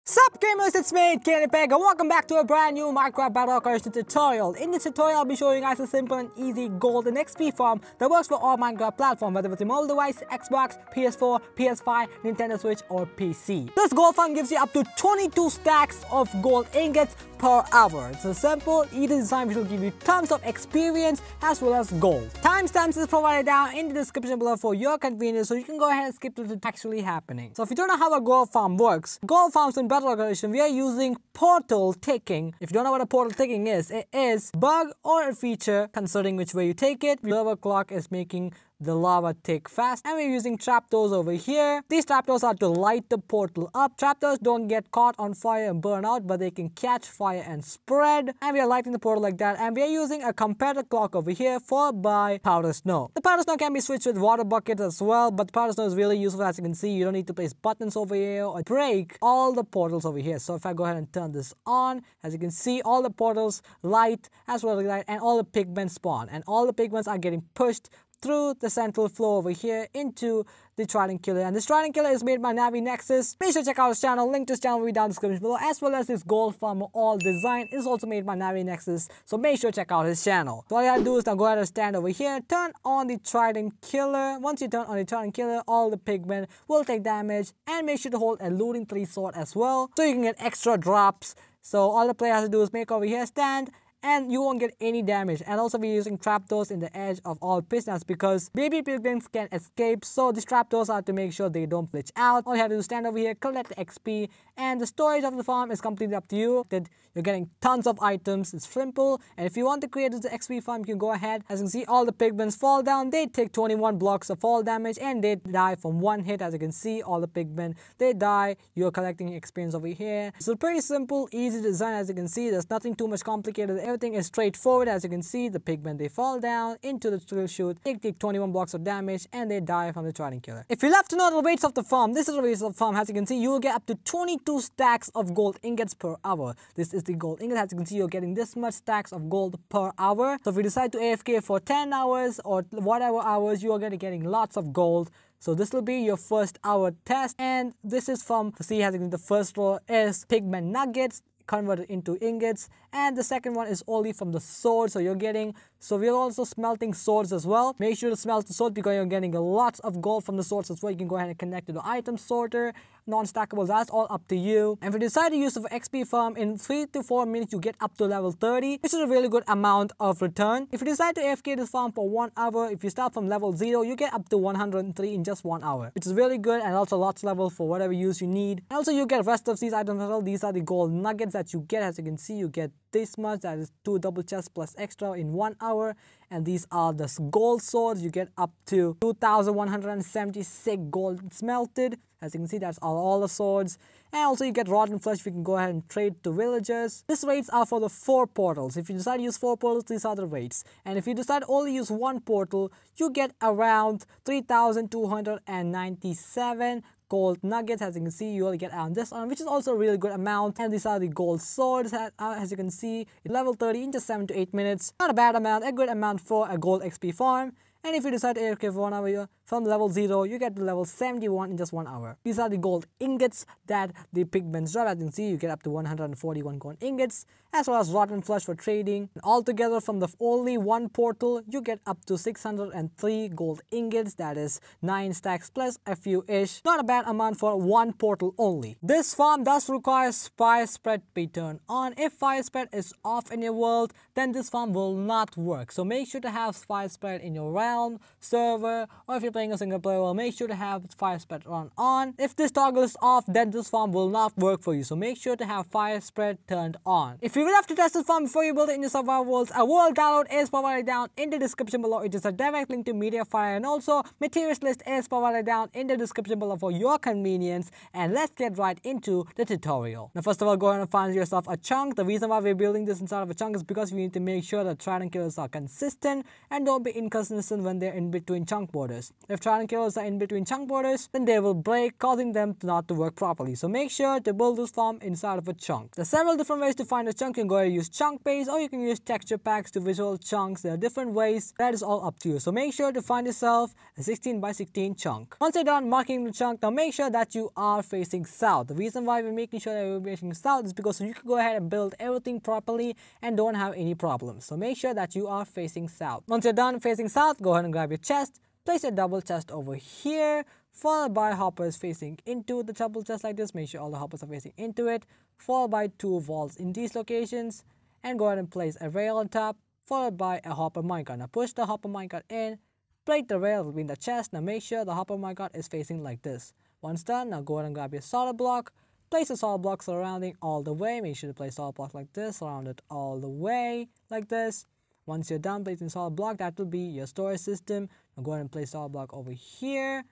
Sup gamers, it's me, KennyPeg, and welcome back to a brand new Minecraft Battle Creation tutorial. In this tutorial, I'll be showing you guys a simple and easy gold and XP farm that works for all Minecraft platforms, whether it's a mobile device, Xbox, PS4, PS5, Nintendo Switch, or PC. This gold farm gives you up to 22 stacks of gold ingots per hour. It's a simple, easy design which will give you tons of experience as well as gold. Timestamps is provided down in the description below for your convenience, so you can go ahead and skip to what's actually happening. So if you don't know how a gold farm works, gold farms in Battle Creation, we are using portal ticking. If you don't know what a portal ticking is, it is a bug or a feature concerning which way you take it. The lava clock is making the lava tick fast, and we're using trapdoors over here. These trapdoors are to light the portal up. Trapdoors don't get caught on fire and burn out, but they can catch fire and spread, and we are lighting the portal like that. And we are using a comparator clock over here followed by powder snow. The powder snow can be switched with water buckets as well, but the powder snow is really useful. As you can see, you don't need to place buttons over here or break all the portals over here. So if I go ahead and turn this on, as you can see, all the portals light as well as light, and all the pigmen spawn, and all the pigments are getting pushed through the central floor over here into the Trident Killer. And this Trident Killer is made by Navi Nexus. Make sure to check out his channel. Link to his channel will be down in the description below, as well as this gold farm all design is also made by Navi Nexus. So make sure to check out his channel. So all you have to do is now go ahead and stand over here, turn on the Trident Killer. Once you turn on the Trident Killer, all the pigmen will take damage, and make sure to hold a looting 3 sword as well, so you can get extra drops. So all the player has to do is make over here, stand, and you won't get any damage. And also we're using trapdoors in the edge of all prisoners because baby piglins can escape, so these trapdoors are to make sure they don't glitch out. All you have to do is stand over here, collect the XP, and the storage of the farm is completely up to you. That you're getting tons of items. It's simple, and if you want to create this XP farm, you can go ahead. As you can see, all the pigments fall down. They take 21 blocks of fall damage, and they die from one hit. As you can see, all the pigmen, they die. You're collecting experience over here. So pretty simple, easy design. As you can see, there's nothing too much complicated. Everything is straightforward. As you can see, the pigmen, they fall down into the drill chute. They take 21 blocks of damage, and they die from the Trident Killer. If you love to know the weights of the farm, this is the weights of the farm. As you can see, you will get up to 22 stacks of gold ingots per hour. This is the gold ingot. As you can see, you're getting this much stacks of gold per hour. So if you decide to AFK for 10 hours or whatever hours, you are going to getting lots of gold. So this will be your first hour test, and this is from, see, as you can see, the first row is pigment nuggets converted into ingots, and the second one is only from the sword. So you're getting, so we're also smelting swords as well. Make sure to smelt the sword because you're getting lots of gold from the swords as well. You can go ahead and connect to the item sorter, non-stackables, that's all up to you. And if you decide to use the XP farm, in 3 to 4 minutes you get up to level 30, which is a really good amount of return. If you decide to AFK this farm for 1 hour, if you start from level 0, you get up to 103 in just 1 hour, which is really good, and also lots level for whatever use you need. And also you get rest of these items as well. These are the gold nuggets that you get. As you can see, you get this much, that is 2 double chests plus extra in 1 hour. And these are the gold swords. You get up to 2,176 gold smelted. As you can see, that's all the swords. And also you get rotten flesh. We can go ahead and trade to villagers. These rates are for the 4 portals. If you decide to use 4 portals, these are the rates. And if you decide only use 1 portal, you get around 3,297 gold nuggets. As you can see, you will get around this one, which is also a really good amount. And these are the gold swords. As you can see, level 30 in just 7 to 8 minutes. Not a bad amount, a good amount for a gold XP farm. And if you decide to AFK for 1 hour, from level 0, you get to level 71 in just 1 hour. These are the gold ingots that the pigments drop. As you can see, you get up to 141 gold ingots, as well as rotten flesh for trading. And altogether, from the only 1 portal, you get up to 603 gold ingots. That is 9 stacks plus a few-ish. Not a bad amount for 1 portal only. This farm does require fire spread to be turned on. If fire spread is off in your world, then this farm will not work. So make sure to have fire spread in your realm, server, or if you're playing a single player, well, make sure to have fire spread on. If this toggle is off, then this farm will not work for you. So make sure to have fire spread turned on. If you would have to test this farm before you build it in your survival worlds, a world download is provided down in the description below. It is a direct link to Mediafire, and also materials list is provided down in the description below for your convenience. And let's get right into the tutorial. Now first of all, go ahead and find yourself a chunk. The reason why we're building this inside of a chunk is because we need to make sure that Trident Killers are consistent and don't be inconsistent happen when they're in between chunk borders. If Triankylos are in between chunk borders, then they will break, causing them not to work properly. So make sure to build this farm inside of a chunk. There's several different ways to find a chunk. You can go ahead and use chunk base, or you can use texture packs to visual chunks. There are different ways. That is all up to you. So make sure to find yourself a 16 by 16 chunk. Once you're done marking the chunk, now make sure that you are facing south. The reason why we're making sure that we're facing south is because you can go ahead and build everything properly and don't have any problems. So make sure that you are facing south. Once you're done facing south, go ahead and grab your chest. Place your double chest over here, followed by hoppers facing into the double chest like this. Make sure all the hoppers are facing into it, followed by 2 vaults in these locations, and go ahead and place a rail on top, followed by a hopper minecart. Now push the hopper minecart in, place the rail between the chest. Now make sure the hopper minecart is facing like this. Once done, now go ahead and grab your solid block. Place a solid block surrounding all the way. Make sure to place solid block like this, surround it all the way like this. Once you're done placing solid block, that will be your storage system. Now go ahead and place solid block over here,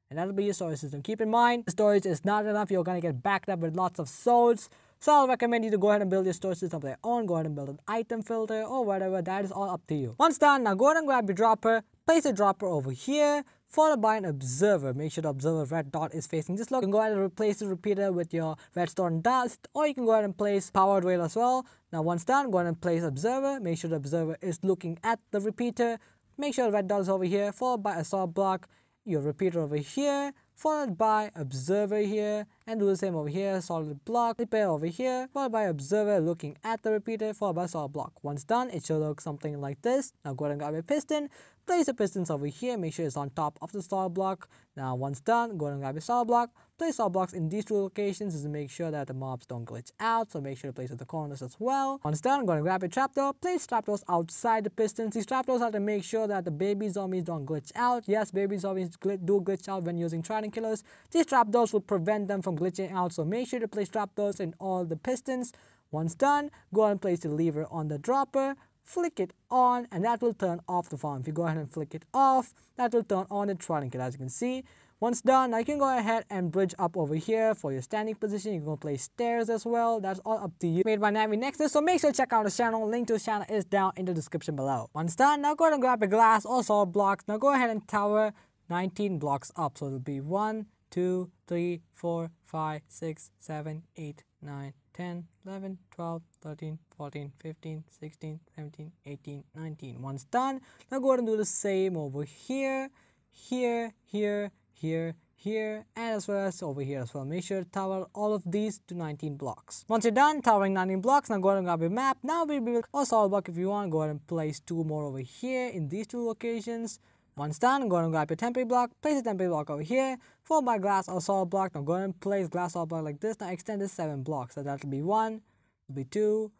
and that'll be your storage system. Keep in mind, the storage is not enough. You're gonna get backed up with lots of souls. So I'll recommend you to go ahead and build your storage system of their own. Go ahead and build an item filter or whatever. That is all up to you. Once done, now go ahead and grab your dropper. Place a dropper over here, followed by an observer. Make sure the observer red dot is facing this look. You can go ahead and replace the repeater with your redstone dust, or you can go ahead and place powered rail as well. Now once done, go ahead and place observer. Make sure the observer is looking at the repeater. Make sure the red dot is over here, followed by a solid block, your repeater over here, followed by observer here, and do the same over here. Solid block, repair over here, followed by observer looking at the repeater, followed by solid block. Once done, it should look something like this. Now go ahead and grab a piston. Place the pistons over here. Make sure it's on top of the solid block. Now once done, go ahead and grab a solid block. Place solid blocks in these 2 locations just to make sure that the mobs don't glitch out. So make sure to place at the corners as well. Once done, go ahead and grab a trapdoor. Place trapdoors outside the pistons. These trapdoors are to make sure that the baby zombies don't glitch out. Yes, baby zombies do glitch out when using trident killers. These trapdoors will prevent them from glitching out. So make sure to place trapdoors in all the pistons. Once done, go ahead and place the lever on the dropper. Flick it on, and that will turn off the farm. If you go ahead and flick it off, that will turn on the trident killer, as you can see. Once done, now you can go ahead and bridge up over here for your standing position. You can place stairs as well. That's all up to you. Made by Navi Nexus, so make sure to check out the channel. Link to the channel is down in the description below. Once done, now go ahead and grab a glass or solid blocks. Now go ahead and tower 19 blocks up. So it'll be 1, 2, 3, 4, 5, 6, 7, 8, 9, 10, 11, 12, 13, 14, 15, 16, 17, 18, 19. Once done, now go ahead and do the same over here, here, here, here, here, and as well as over here as well. Make sure to tower all of these to 19 blocks. Once you're done towering 19 blocks, now go ahead and grab your map. Now we build a solid block if you want. Go ahead and place 2 more over here in these 2 locations. Once done, go ahead and grab your temporary block, place a temporary block over here, followed by glass or solid block. Now go ahead and place glass solid block like this. Now extend this 7 blocks. So that will be 1, will be 2,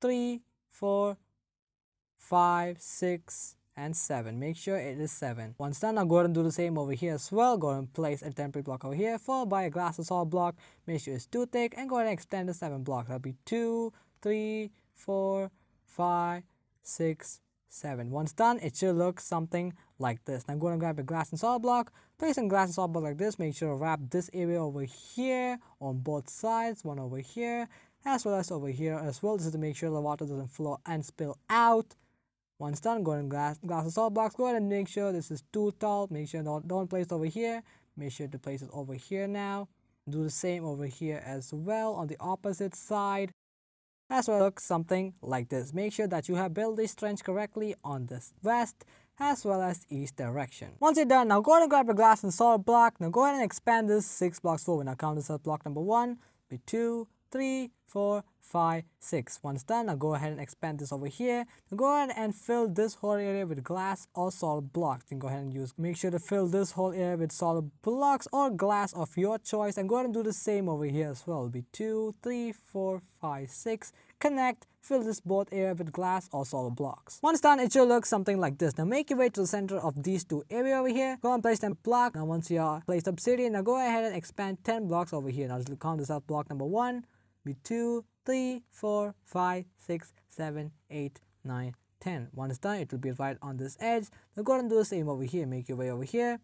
3, 4, 5, 6, and 7. Make sure it is 7. Once done, now go ahead and do the same over here as well. Go ahead and place a temporary block over here, followed by a glass or solid block. Make sure it's too thick, and go ahead and extend the 7 blocks. That'll be 2, 3, 4, 5, 6, 7. Once done, it should look something like this. Now go ahead and grab a glass and solid block, place some glass and solid block like this. Make sure to wrap this area over here on both sides, one over here as well as over here as well. This is to make sure the water doesn't flow and spill out. Once done, go ahead and glass and solid blocks. Go ahead and make sure this is too tall. Make sure don't place it over here. Make sure to place it over here now. Do the same over here as well on the opposite side. As well, look something like this. Make sure that you have built this trench correctly on this west as well as east direction. Once you're done, now go ahead and grab a glass and solid block. Now go ahead and expand this 6 blocks forward. Now count this as block number 1, 2, 3, 4, 5, 6. Once done, now go ahead and expand this over here. Now go ahead and fill this whole area with glass or solid blocks. Then go ahead and make sure to fill this whole area with solid blocks or glass of your choice. And go ahead and do the same over here as well. It'll be 2, 3, 4, 5, 6. Connect, fill this both area with glass or solid blocks. Once done, it should look something like this. Now make your way to the center of these 2 areas over here. Go and place them block. Now once you are placed obsidian, now go ahead and expand 10 blocks over here. Now just count this out. Block number 1, 2, 3, 4, 5, 6, 7, 8, 9, 10. Once done, it will be right on this edge. Now go ahead and do the same over here. Make your way over here.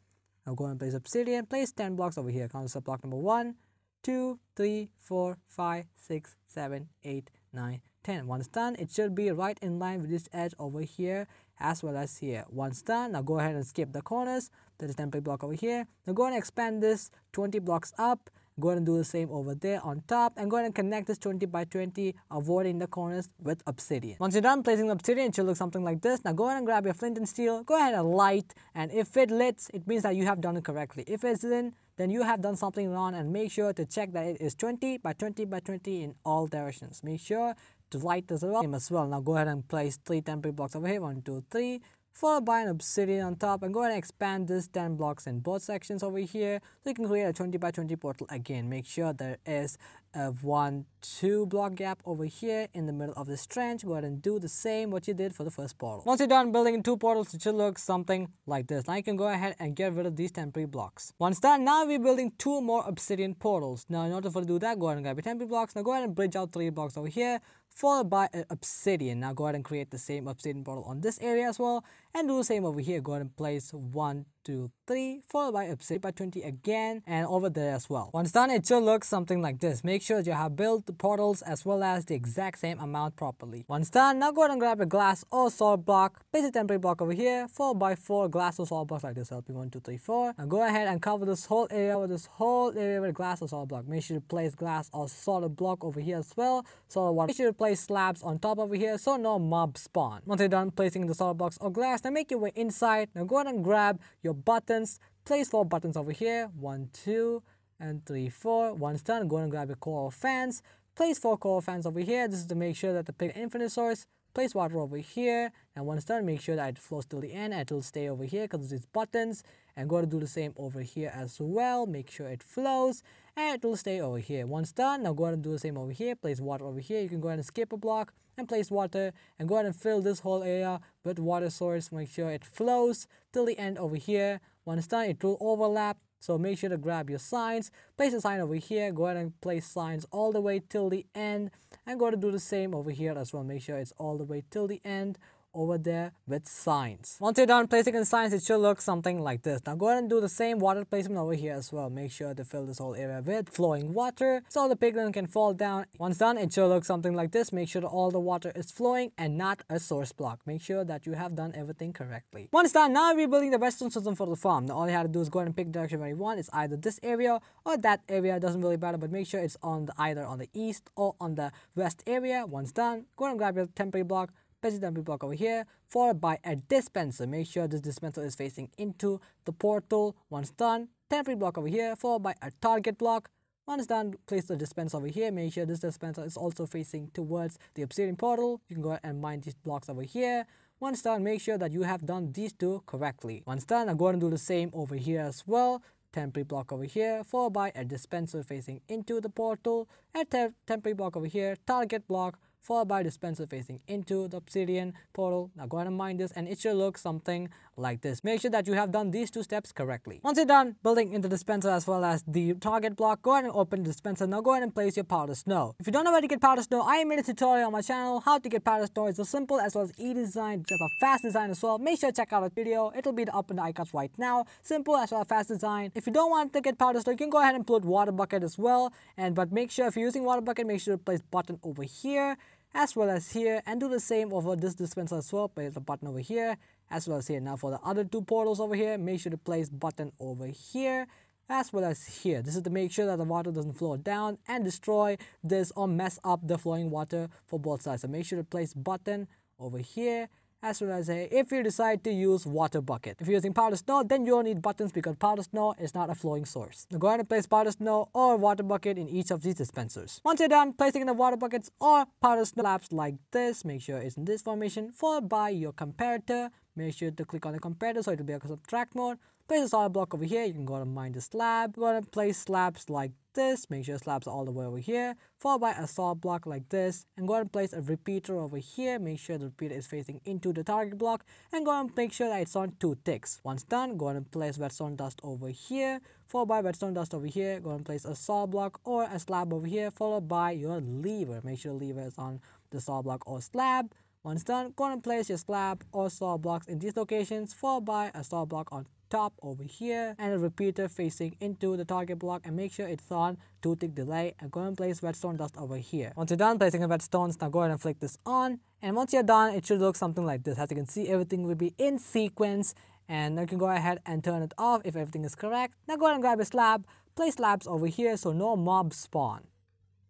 Now go ahead and place obsidian. Place 10 blocks over here. Count this up. Block number 1, 2, 3, 4, 5, 6, 7, 8, 9, 10. Once done, it should be right in line with this edge over here as well as here. Once done, now go ahead and skip the corners. There is a temporary block over here. Now go ahead and expand this 20 blocks up. Go ahead and do the same over there on top, and go ahead and connect this 20 by 20, avoiding the corners with obsidian. Once you're done placing the obsidian, it should look something like this. Now go ahead and grab your flint and steel. Go ahead and light, and if it lit, it means that you have done it correctly. If it isn't, then you have done something wrong, and make sure to check that it is 20 by 20 by 20 in all directions. Make sure to light this as well. Now go ahead and place 3 temporary blocks over here. 1, 2, 3. Followed by an obsidian on top, and go ahead and expand this 10 blocks in both sections over here so you can create a 20 by 20 portal again. Make sure there is a 1, 2 block gap over here in the middle of this trench. Go ahead and do the same what you did for the first portal. Once you're done building 2 portals, it should look something like this. Now you can go ahead and get rid of these temporary blocks. Once done, now we're building 2 more obsidian portals. Now in order to do that, go ahead and grab your temporary blocks. Now go ahead and bridge out 3 blocks over here, followed by an obsidian. Now go ahead and create the same obsidian portal on this area as well, and do the same over here. Go ahead and place 1, 2, 3, followed by obsidian by 20 again, and over there as well. Once done, it should look something like this. Make sure you have built the portals as well as the exact same amount properly. Once done, now go ahead and grab a glass or solid block, place a temporary block over here, followed by 4 glass or solid blocks like this. LP 1, 2, 3, 4. Now go ahead and cover this whole area with glass or solid block. Make sure to place glass or solid block over here as well. Solid water. Make sure to place slabs on top over here so no mobs spawn. Once you're done placing the solid blocks or glass, now make your way inside. Now go ahead and grab your buttons. Place 4 buttons over here. 1, 2, and 3, 4. Once done, go ahead and grab your coral fans. Place 4 coral fans over here. This is to make sure that the pig infinite source. Place water over here, and once done, make sure that it flows till the end and it will stay over here because it's buttons. And go to do the same over here as well. Make sure it flows and it will stay over here. Once done, now go ahead and do the same over here. Place water over here. You can go ahead and skip a block and place water, and go ahead and fill this whole area with water source. Make sure it flows till the end over here. Once done, it will overlap. So make sure to grab your signs, place a sign over here, go ahead and place signs all the way till the end, and go to do the same over here as well. Make sure it's all the way till the end over there with signs. Once you're done placing in signs, it should look something like this. Now go ahead and do the same water placement over here as well. Make sure to fill this whole area with flowing water so the piglin can fall down. Once done, it should look something like this. Make sure that all the water is flowing and not a source block. Make sure that you have done everything correctly. Once done, now we're building the redstone system for the farm. Now all you have to do is go ahead and pick the direction where you want. It's either this area or that area. It doesn't really matter, but make sure it's on either on the east or on the west area. Once done, go ahead and grab your temporary block. Place the temporary block over here, followed by a dispenser. Make sure this dispenser is facing into the portal. Once done, temporary block over here, followed by a target block. Once done, place the dispenser over here. Make sure this dispenser is also facing towards the obsidian portal. You can go ahead and mine these blocks over here. Once done, make sure that you have done these 2 correctly. Once done, I'm going to do the same over here as well. Temporary block over here, followed by a dispenser facing into the portal. A temporary block over here, target block, followed by dispenser facing into the obsidian portal. Now go ahead and mine this, and it should look something like this. Make sure that you have done these 2 steps correctly. Once you're done building into the dispenser as well as the target block, go ahead and open the dispenser. Now go ahead and place your powder snow. If you don't know where to get powder snow, I made a tutorial on my channel how to get powder snow. It's as simple as well as easy design, just a fast design as well. Make sure to check out the video. It'll be up in the icons right now. Simple as well as fast design. If you don't want to get powder snow, you can go ahead and put water bucket as well. But make sure if you're using water bucket, make sure to place button over here as well as here, and do the same over this dispenser as well. Place the button over here as well as here. Now for the other 2 portals over here, make sure to place button over here as well as here. This is to make sure that the water doesn't flow down and destroy this or mess up the flowing water for both sides. So make sure to place button over here as well as here if you decide to use water bucket. If you're using powder snow, then you don't need buttons because powder snow is not a flowing source. Now go ahead and place powder snow or water bucket in each of these dispensers. Once you're done placing in the water buckets or powder snow slabs like this, make sure it's in this formation, followed by your comparator. Make sure to click on the comparator so it will be a subtract mode. Place a solid block over here. You can go ahead and mine the slab. Go ahead and place slabs like this. Make sure slabs are all the way over here, followed by a solid block like this, and go ahead and place a repeater over here. Make sure the repeater is facing into the target block, and go ahead and make sure that it's on 2 ticks. Once done, go ahead and place redstone dust over here, followed by redstone dust over here. Go ahead and place a solid block or a slab over here, followed by your lever. Make sure the lever is on the solid block or slab. Once done, go ahead and place your slab or solid blocks in these locations, followed by a solid block on top over here, and a repeater facing into the target block, and make sure it's on 2-tick delay, and go and place redstone dust over here. Once you're done placing the redstones, now go ahead and flick this on, and once you're done, it should look something like this. As you can see, everything will be in sequence, and you can go ahead and turn it off if everything is correct. Now go ahead and grab a slab, place slabs over here so no mobs spawn.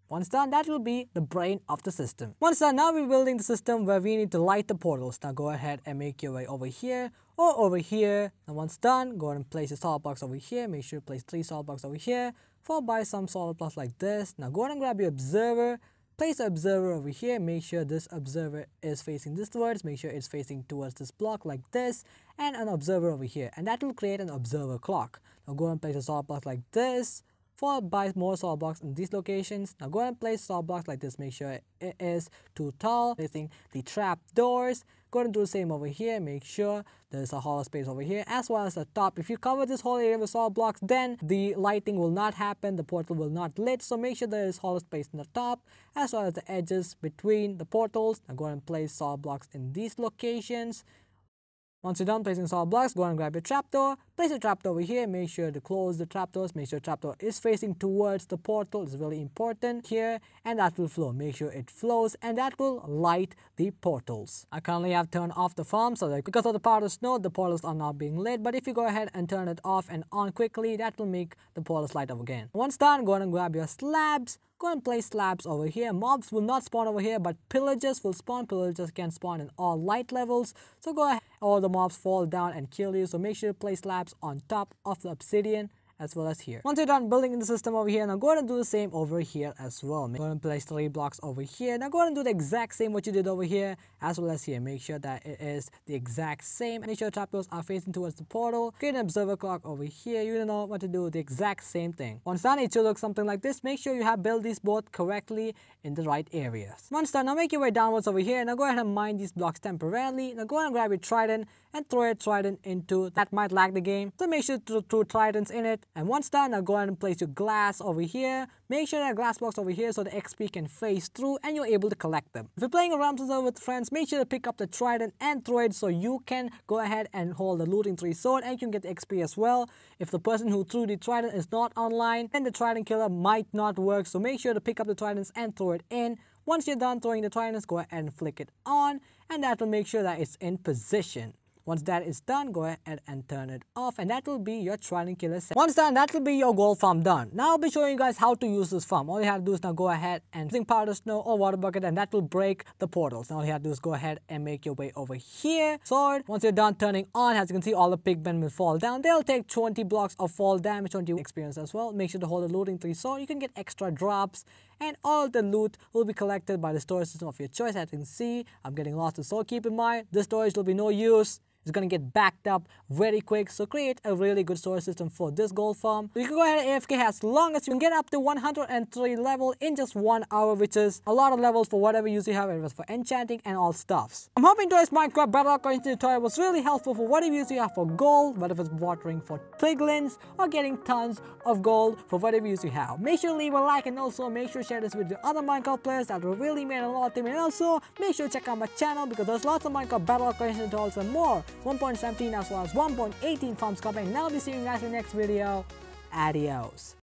Once done, that will be the brain of the system. Once done, now we're building the system where we need to light the portals. Now go ahead and make your way over here or over here. And once done, go ahead and place your solid blocks over here. Make sure you place 3 solid blocks over here, followed by some solid blocks like this. Now go ahead and grab your observer. Place the observer over here. Make sure this observer is facing this towards. Make sure it's facing towards this block like this. And an observer over here. And that will create an observer clock. Now go ahead and place a solid block like this, followed by more solid blocks in these locations. Now go ahead and place solid blocks like this. Make sure it is too tall. Placing the trap doors. Go ahead and do the same over here. Make sure there's a hollow space over here as well as the top. If you cover this whole area with solid blocks, then the lighting will not happen. The portal will not lit. So make sure there is hollow space in the top as well as the edges between the portals. Now go ahead and place solid blocks in these locations. Once you're done placing solid blocks, go ahead and grab your trapdoor. Place your trapdoor over here. Make sure to close the trapdoors. Make sure the trapdoor is facing towards the portal. It's really important here. And that will flow. Make sure it flows and that will light the portals. I currently have turned off the farm so that because of the powder snow, the portals are not being lit. But if you go ahead and turn it off and on quickly, that will make the portals light up again. Once done, go ahead and grab your slabs. Go and place slabs over here. Mobs will not spawn over here, but pillagers will spawn. Pillagers can spawn in all light levels. So go ahead, or the mobs fall down and kill you. So make sure to place slabs on top of the obsidian as well as here. Once you're done building in the system over here, now go ahead and do the same over here as well. Go ahead and place 3 blocks over here. Now go ahead and do the exact same what you did over here as well as here. Make sure that it is the exact same. Make sure trapdoors are facing towards the portal. Create an observer clock over here. You don't know what to do. The exact same thing. Once done, it should look something like this. Make sure you have built these both correctly in the right areas. Once done, now make your way downwards over here. Now go ahead and mine these blocks temporarily. Now go ahead and grab your trident and throw your trident into that might lag the game. So make sure to throw tridents in it. And once done, now go ahead and place your glass over here. Make sure that glass blocks over here so the XP can phase through and you're able to collect them. If you're playing a Realm server with friends, make sure to pick up the trident and throw it so you can go ahead and hold the looting 3 sword and you can get the XP as well. If the person who threw the trident is not online, then the trident killer might not work. So make sure to pick up the tridents and throw it in. Once you're done throwing the tridents, go ahead and flick it on and that will make sure that it's in position. Once that is done, go ahead and turn it off and that will be your trident killer set. Once done, that will be your gold farm done. Now I'll be showing you guys how to use this farm. All you have to do is now go ahead and using powder snow or water bucket and that will break the portals. Now all you have to do is go ahead and make your way over here. Sword. Once you're done turning on, as you can see, all the pigmen will fall down. They'll take 20 blocks of fall damage, 20 experience as well. Make sure to hold the looting 3 sword. You can get extra drops and all the loot will be collected by the storage system of your choice. As you can see, I'm getting lost, so keep in mind this storage will be no use. It's going to get backed up very quick, so create a really good storage system for this gold farm. You can go ahead and AFK as long as you can get up to 103 level in just 1 hour, which is a lot of levels for whatever use you have, whether it's for enchanting and all stuffs. I'm hoping today's Minecraft Battle Royale tutorial was really helpful for whatever use you have for gold, whether it's watering for piglins or getting tons of gold for whatever use you have. Make sure to leave a like and also make sure to share this with your other Minecraft players that will really mean a lot to me. And also make sure to check out my channel because there's lots of Minecraft Battle Royale tutorials and more. 1.17 as well as 1.18 farms coming. And I'll be seeing you guys in the next video. Adios.